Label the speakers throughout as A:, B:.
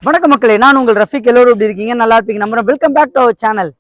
A: வணக்கம் மக்களே, நான் உங்கள் ரஃபீக். எல்லோரும் எப்படி இருக்கீங்க? நல்லா இருப்பீங்க நம்புறேன். Welcome back to our channel.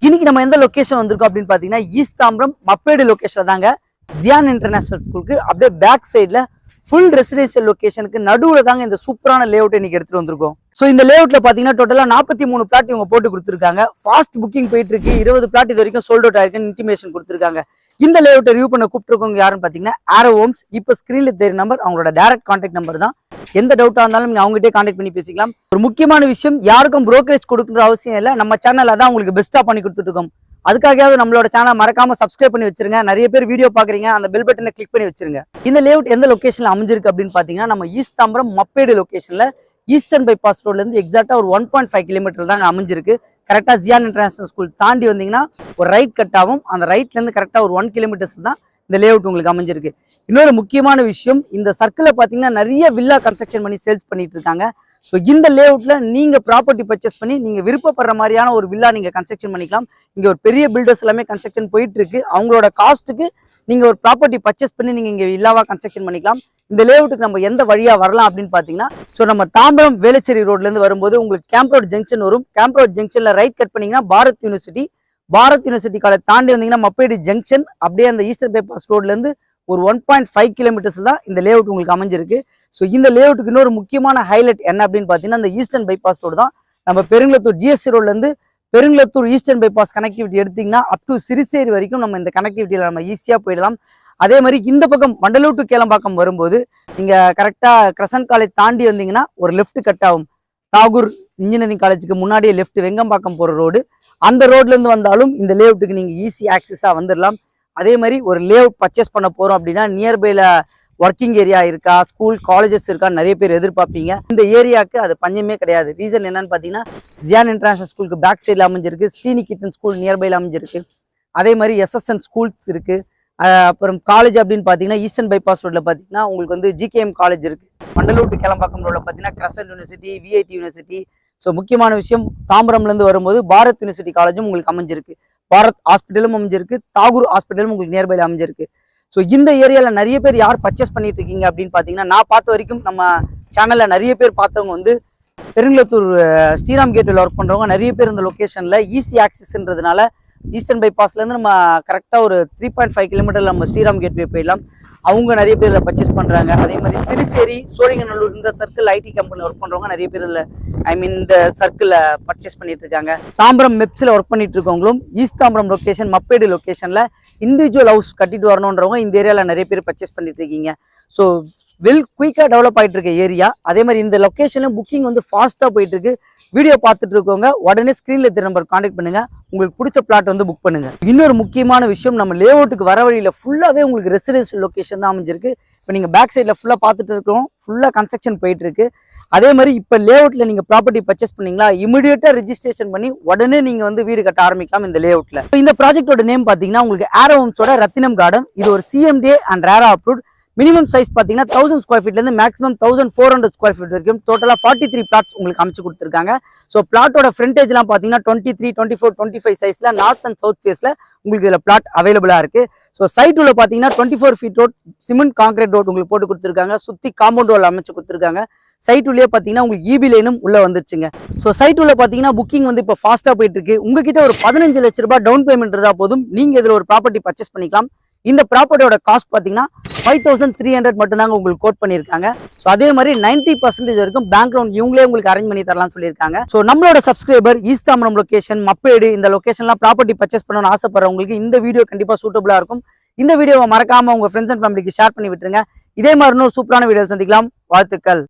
A: இன்னைக்கு நம்ம எந்த லொகேஷன் வந்திருக்கோம் அப்படின்னு பாத்தீங்கன்னா ஈஸ்ட் தாம்பரம் மப்பேடு லொகேஷன் தாங்க. ஜியான் இன்டர்நேஷனல் ஸ்கூலுக்கு அப்படியே பேக் சைட்ல ஃபுல் ரெசிடென்சியல் லொகேஷனுக்கு நடுவுல தாங்க இந்த சூப்பரான லேஅவுட் இன்னைக்கு எடுத்துட்டு வந்திருக்கோம். ஸோ இந்த லேஅவுட்ல பாத்தீங்கன்னா டோட்டலா 43 பிளாட் இவங்க போட்டு கொடுத்துருக்காங்க. ஃபாஸ்ட் புக்கிங் போயிட்டு இருக்கு. 20 பிளாட் இது வரைக்கும் சோல்ட் அவுட் ஆயிருக்குன்னு இன்டிமேஷன் கொடுத்துருக்காங்க. இந்த லேஅவுட்டை ரிவ்யூ பண்ண கூப்பிட்டுருக்கவங்க யாருன்னு பாத்தீங்கன்னா ஆரோ ஹோம்ஸ். இப்போ ஸ்கிரீன்ல தெரியும் நம்பர் அவங்களோட டைரக்ட் கான்டாக்ட் நம்பர் தான். எந்த டவுட்டா இருந்தாலும் நீங்க அவங்ககிட்டயே கான்டாக்ட் பண்ணி பேசிக்கலாம். ஒரு முக்கியமான விஷயம், யாருக்கும் புரோக்கரேஜ் கொடுக்குற அவசியம் இல்லை. நம்ம சேனல்ல தான் உங்களுக்கு பெஸ்ட்டா பண்ணி கொடுத்துட்டு இருக்கோம். அதுக்காகவே நம்மளோட சேனல் மறக்காம சப்ஸ்கிரைப் பண்ணி வச்சிருங்க. நிறைய பேர் வீடியோ பாக்குறீங்க, அந்த பெல் பட்டனை கிளிக் பண்ணி வச்சிருங்க. இந்த லேஅவுட் எந்த லொகேஷன்ல அமைஞ்சிருக்கு அப்படின்னு பாத்தீங்கன்னா நம்ம ஈஸ்ட் தாம்பரம் மப்பேடு லொகேஷன்ல ஈஸ்டர்ன் பைபாஸ் ரோட்ல இருந்து எக்ஸாக்டா ஒரு 1.5 கிலோமீட்டர் தாங்க அமைஞ்சிருக்கு. கரெக்டா ஜியான் இன்டர்நேஷனல் ஸ்கூல் தாண்டி வந்தீங்கன்னா ஒரு ரைட் கட் ஆகும். அந்த ரைட்ல இருந்து கரெக்டா ஒரு 1 கிலோமீட்டர்ஸ் தான் இந்த லேஅவுட் உங்களுக்கு அமைஞ்சிருக்கு. இன்னொரு முக்கியமான விஷயம், இந்த சர்க்கிளை பாத்தீங்கன்னா நிறைய வில்லா கன்ஸ்ட்ரக்ஷன் பண்ணி சேல்ஸ் பண்ணிட்டு இருக்காங்க. ஸோ இந்த லேஅவுட்ல நீங்க ப்ராப்பர்ட்டி பர்ச்சேஸ் பண்ணி நீங்க விருப்பப்படுற மாதிரியான ஒரு வில்லா நீங்க கன்ஸ்ட்ரக்ஷன் பண்ணிக்கலாம். இங்க ஒரு பெரிய பில்டர்ஸ் எல்லாமே கன்ஸ்ட்ரக்ஷன் போயிட்டு இருக்கு. அவங்களோட காஸ்ட்டுக்கு நீங்க ஒரு ப்ராப்பர்ட்டி பர்ச்சேஸ் பண்ணி நீங்க இங்க வில்லாவா கன்ஸ்ட்ரக்ஷன் பண்ணிக்கலாம். இந்த லேஅவுட்டுக்கு நம்ம எந்த வழியா வரலாம் அப்படின்னு பாத்தீங்கன்னா, ஸோ நம்ம தாம்பரம் வேளச்சேரி ரோட்ல இருந்து வரும்போது உங்களுக்கு கேம்ப் ரோட் ஜங்ஷன் வரும். கேம்ப் ரோட் ஜங்ஷன்ல ரைட் கட் பண்ணீங்கன்னா பாரத் யூனிவர்சிட்டி காலேஜ் தாண்டி வந்தீங்கன்னா மப்பேடு ஜங்ஷன். அப்படியே அந்த ஈஸ்டர்ன் பைபாஸ் ரோட்ல இருந்து ஒரு 1.5 கிலோமீட்டர்ஸ் தான் இந்த லேஅவுட் உங்களுக்கு அமைஞ்சிருக்கு. ஸோ இந்த லேஅவுட்டுக்கு இன்னொரு முக்கியமான ஹைலைட் என்ன அப்படின்னு பார்த்தீங்கன்னா இந்த ஈஸ்டர்ன் பைபாஸ் ரோடு தான். நம்ம பெருங்குளத்தூர் ஜிஎஸ்டி ரோட்ல இருந்து பெருங்குளத்தூர் ஈஸ்டர்ன் பைபாஸ் கனெக்டிவிட்டி எடுத்தீங்கன்னா அப் டு சிறுசேரி வரைக்கும் நம்ம இந்த கனெக்டிவிட்டியில நம்ம ஈஸியா போயிடலாம். அதே மாதிரி இந்த பக்கம் வண்டலூர் டு கேளம்பாக்கம் வரும்போது நீங்க கரெக்டா கிரசன்ட் காலேஜ் தாண்டி வந்தீங்கன்னா ஒரு லெஃப்ட் கட் ஆகும். தாகூர் இன்ஜினியரிங் காலேஜுக்கு முன்னாடியே லெஃப்ட் வெங்கம்பாக்கம் போற ரோடு. அந்த ரோட்ல இருந்து வந்தாலும் இந்த லேஅவுட்டுக்கு நீங்க ஈஸி ஆக்சஸா வந்துடலாம். அதே மாதிரி ஒரு லேஅவுட் பர்ச்சேஸ் பண்ண போறோம் அப்படின்னா நியர்பைல ஒர்க்கிங் ஏரியா இருக்கா, ஸ்கூல் காலேஜஸ் இருக்கா, நிறைய பேர் எதிர்பார்ப்பீங்க. இந்த ஏரியாவுக்கு அது பஞ்சமே கிடையாது. ரீசன் என்னன்னு பாத்தீங்கன்னா ஜியான் இன்டர்நேஷனல் ஸ்கூலுக்கு பேக் சைட்ல அமைஞ்சிருக்கு. ஸ்ரீநிகேதன் ஸ்கூல் நியர்பைல அமைஞ்சிருக்கு. அதே மாதிரி எஸ்எஸ்என் ஸ்கூல்ஸ் இருக்கு. அப்புறம் காலேஜ் அப்படின்னு பாத்தீங்கன்னா ஈஸ்டர்ன் பைபாஸ் ரோட்ல பாத்தீங்கன்னா உங்களுக்கு வந்து ஜிகேஎம் காலேஜ் இருக்கு. மண்டலூர் டு கேளம்பாக்கம் ரோட்ல பாத்தீங்கன்னா crescent university, VIT university. So முக்கியமான விஷயம், தாம்பரம்ல இருந்து வரும்போது பாரத் யூனிவர்சிட்டி காலேஜும் உங்களுக்கு அமைஞ்சிருக்கு. பாரத் ஹாஸ்பிட்டலும் அமைஞ்சிருக்கு. தாகூர் ஹாஸ்பிட்டலும் உங்களுக்கு நியர்பைல அமைஞ்சிருக்கு. ஸோ இந்த ஏரியால நிறைய பேர் யார் பர்ச்சேஸ் பண்ணிட்டு இருக்கீங்க அப்படின்னு பாத்தீங்கன்னா, நான் பார்த்த வரைக்கும் நம்ம சேனல்ல நிறைய பேர் பார்த்தவங்க வந்து பெருங்குளத்தூர் ஸ்ரீராம் கேட்வேல ஒர்க் பண்றவங்க நிறைய பேர் இந்த லொகேஷன்ல ஈஸி ஆக்சஸ்ன்றதுனால ஈஸ்டர்ன் பைபாஸ்ல இருந்து நம்ம கரெக்டா ஒரு 3.5 கிலோமீட்டர் நம்ம ஸ்ரீராம் கேட்வே போயிடலாம். அவங்க நிறைய பேர் இதில் பர்ச்சேஸ் பண்றாங்க. அதே மாதிரி சிறுசேரி, சோழிங்கநல்லூர் இந்த சர்க்கிள் ஐடி கம்பெனியில் ஒர்க் பண்றவங்க நிறைய பேர் இதில் இந்த சர்க்கிளில் பர்ச்சேஸ் பண்ணிட்டு இருக்காங்க. தாம்பரம் மெப்ஸில் ஒர்க் பண்ணிட்டு இருக்கவங்களும் ஈஸ்ட் தாம்பரம் லொகேஷன் மப்பேடு லொகேஷன்ல இண்டிவிஜுவல் ஹவுஸ் கட்டிட்டு வரணுன்றவங்க இந்த ஏரியாவில் நிறைய பேர் பர்ச்சேஸ் பண்ணிட்டு இருக்கீங்க. ஸோ குயிக்காக டெவலப் ஆகிட்டு இருக்க ஏரியா. அதே மாதிரி இந்த லொகேஷனும் புக்கிங் வந்து ஃபாஸ்ட்டாக போயிட்டு இருக்கு. வீடியோ பார்த்துட்டு இருக்கவங்க உடனே ஸ்க்ரீன்ல தெரிய நம்பர் கான்டாக்ட் பண்ணுங்க. உங்களுக்கு பிடிச்ச பிளாட் வந்து புக் பண்ணுங்க. இன்னொரு முக்கியமான விஷயம், நம்ம லேஅவுட்டுக்கு வர வழியில ஃபுல்லாவே உங்களுக்கு ரெசிடென்ஷியல் லொகேஷன் தான் அமைஞ்சிருக்கு. இப்போ நீங்க பேக் சைட்ல ஃபுல்லா பார்த்துட்டு இருக்கோம், ஃபுல்லா கன்ஸ்ட்ரக்ஷன் போயிட்டு இருக்கு. அதே மாதிரி இப்போ லேஅவுட்ல நீங்க ப்ராப்பர்ட்டி பர்ச்சேஸ் பண்ணீங்களா, இமிடியேட்டா ரெஜிஸ்ட்ரேஷன் பண்ணி உடனே நீங்க வந்து வீடு கட்ட ஆரம்பிக்கலாம் இந்த லேஅவுட்ல. இந்த ப்ராஜெக்டோட நேம் பாத்தீங்கன்னா உங்களுக்கு ஆரோ ஹோம்ஸோட ரத்தினம் கார்டன். இது ஒரு சிஎம்டிஏ அண்ட் ரேரா அப்ரூவ்ட். மினிமம் சைஸ் பாத்தீங்கன்னா 1000 ஸ்கொயர் ஃபீட்ல இருந்து மேக்ஸிமம் 1400 ஸ்கொயர் ஃபீட் வரைக்கும் டோட்டலா 43 பிளாட்ஸ் உங்களுக்கு அமைச்சு கொடுத்துருக்காங்க. ஸோ பிளாட்டோட ஃப்ரண்டேஜ் எல்லாம் பாத்தீங்கன்னா 23, 24, 25 சைஸ்ல நார்த் அண்ட் சவுத் ஃபேஸ்ல உங்களுக்கு இதுல பிளாட் அவைலபிளா இருக்கு. ஸோ சைட் உள்ள பாத்தீங்கன்னா 24 feet road cement concrete road உங்களுக்கு போட்டு கொடுத்துருக்காங்க. சுத்தி காம்பவுண்ட் வால் அமைச்சு கொடுத்துருக்காங்க. சைட் உள்ளே பாத்தீங்கன்னா உங்களுக்கு இபி லைனும் உள்ள வந்துருச்சுங்க. ஸோ சைட் உள்ள பாத்தீங்கன்னா புக்கிங் வந்து இப்போ ஃபாஸ்டா போயிட்டு இருக்கு. உங்ககிட்ட ஒரு 15 லட்ச ரூபாய் டவுன் பேமெண்ட் இருந்தா போதும், நீங்க இதுல ஒரு ப்ராப்பர்ட்டி பர்ச்சேஸ் பண்ணிக்கலாம். இந்த ப்ராப்பர்ட்டியோட காஸ்ட் பாத்தீங்கன்னா 5300 மட்டும் தாங்க உங்களுக்கு கோட் பண்ணிருக்காங்க. ஸோ அதே மாதிரி 90% வரைக்கும் பேங்க் லோன் இவங்களே உங்களுக்கு அரேஞ்ச் பண்ணி தரலாம் சொல்லியிருக்காங்க. ஸோ நம்மளோட subscriber east Tambaram location Mappedu இந்த லொகேஷன்லாம் ப்ராப்பர்ட்டி பர்ச்சேஸ் பண்ணணும்னு ஆசைப்படுறவங்களுக்கு இந்த வீடியோ கண்டிப்பா சூட்டபிளா இருக்கும். இந்த வீடியோவை மறக்காம உங்க ஃப்ரெண்ட்ஸ் அண்ட் ஃபேமிலிக்கு ஷேர் பண்ணி விட்டுருங்க. இதே மாதிரி இன்னொரு சூப்பரான வீடியோ சந்திக்கலாம். வாழ்த்துக்கள்.